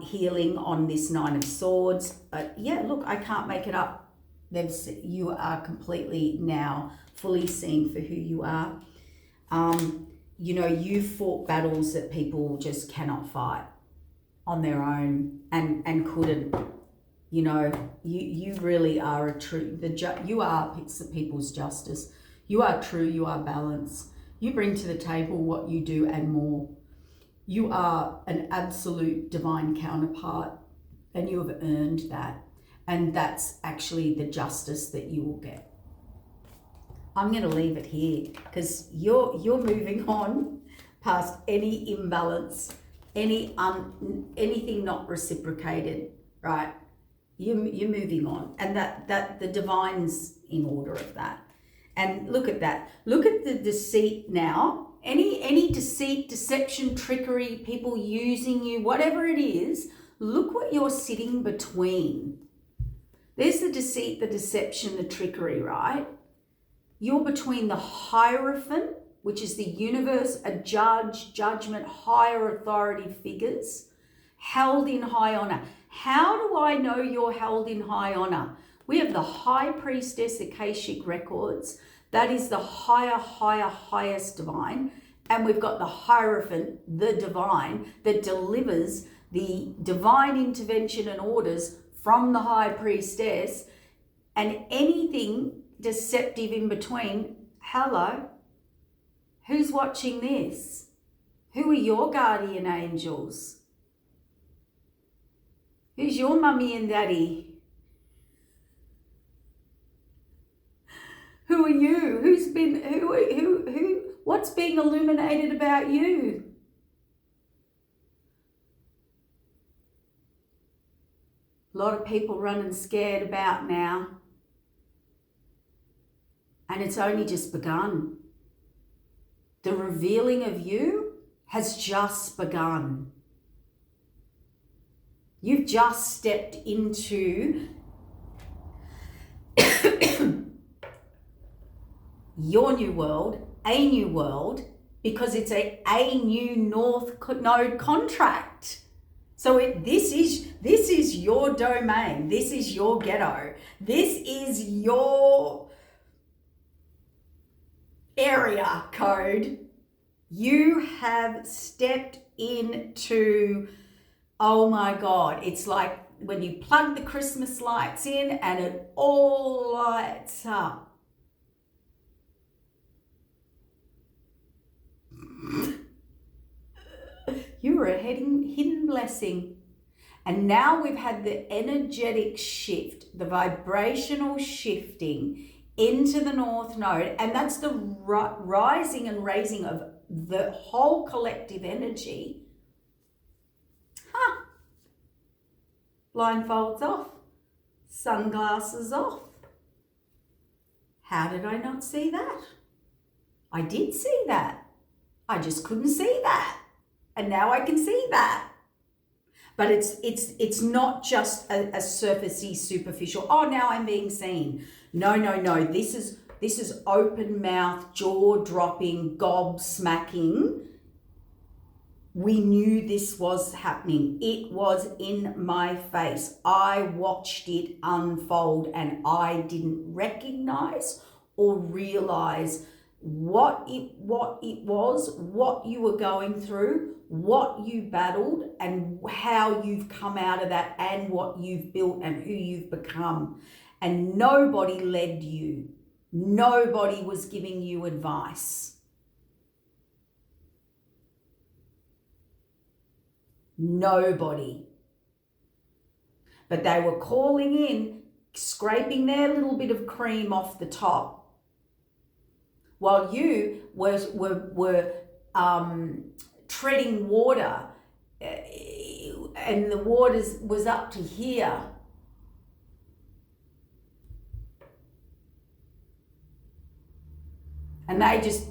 Healing on this Nine of Swords. Yeah, look, I can't make it up. You are completely now fully seen for who you are. You know, you fought battles that people just cannot fight on their own and couldn't. You know, you really are a true, you are the people's justice. You are true, you are balance. You bring to the table what you do and more. You are an absolute divine counterpart, and you have earned that. And that's actually the justice that you will get. I'm going to leave it here because you're moving on past any imbalance, anything not reciprocated, right? You're moving on, and that the divine's in order of that. And look at that. Look at the deceit now. Any deceit, deception, trickery, people using you, whatever it is, look what you're sitting between. There's the deceit, the deception, the trickery, right? You're between the Hierophant, which is the universe, a judge, judgment, higher authority figures, held in high honor. How do I know you're held in high honor? We have the High Priestess Akashic Records. That is the highest divine. And we've got the Hierophant, the divine, that delivers the divine intervention and orders from the High Priestess, and anything deceptive in between. Hello, who's watching this? Who are your guardian angels? Who's your mummy and daddy? Who are you? What's being illuminated about you? A lot of people running scared about now. And it's only just begun. The revealing of you has just begun. You've just stepped into your new world, a new world, because it's a new North Node contract. So this is your domain. This is your ghetto. This is your area code. You have stepped into, oh my God, it's like when you plug the Christmas lights in and it all lights up. You were a hidden blessing. And now we've had the energetic shift, the vibrational shifting into the North Node. And that's the rising and raising of the whole collective energy. Blindfolds off. Sunglasses off. How did I not see that? I did see that. I just couldn't see that. And now I can see that. But it's not just a surfacey, superficial, oh, now I'm being seen. No. This is open mouth, jaw dropping, gob smacking. We knew this was happening. It was in my face. I watched it unfold and I didn't recognize or realize what it was, what you were going through, what you battled, and how you've come out of that, and what you've built and who you've become. And nobody led you. Nobody was giving you advice. Nobody. But they were calling in, scraping their little bit of cream off the top, while you were treading water, and the water was up to here. And they just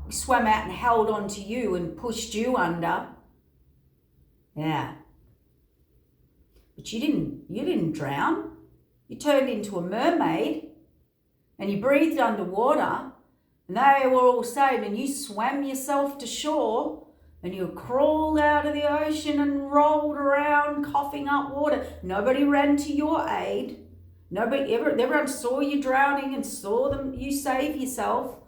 swam out and held on to you and pushed you under. Yeah. But you didn't drown. You turned into a mermaid and you breathed underwater, and they were all safe, and you swam yourself to shore and you crawled out of the ocean and rolled around coughing up water. Nobody ran to your aid. Everyone saw you drowning and saw you save yourself.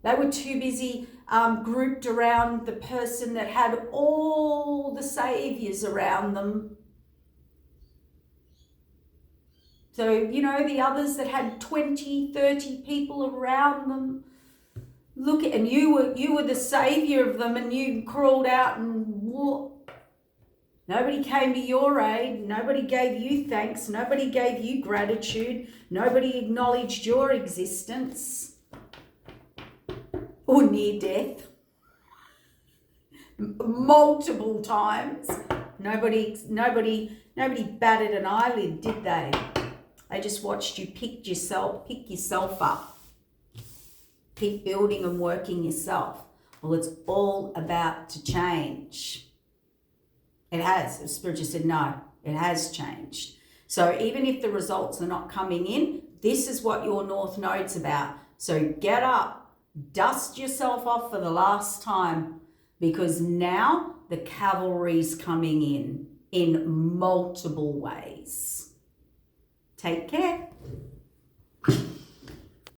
They were too busy grouped around the person that had all the saviors around them. So, the others that had 20, 30 people around them. You were the savior of them, and you crawled out and Nobody came to your aid. Nobody gave you thanks. Nobody gave you gratitude. Nobody acknowledged your existence or near death multiple times. Nobody batted an eyelid, did they? They just watched you pick yourself up. Keep building and working yourself. Well, it's all about to change. It has. The Spirit just said, no, it has changed. So even if the results are not coming in, this is what your North Node's about. So get up, dust yourself off for the last time, because now the cavalry's coming in multiple ways. Take care.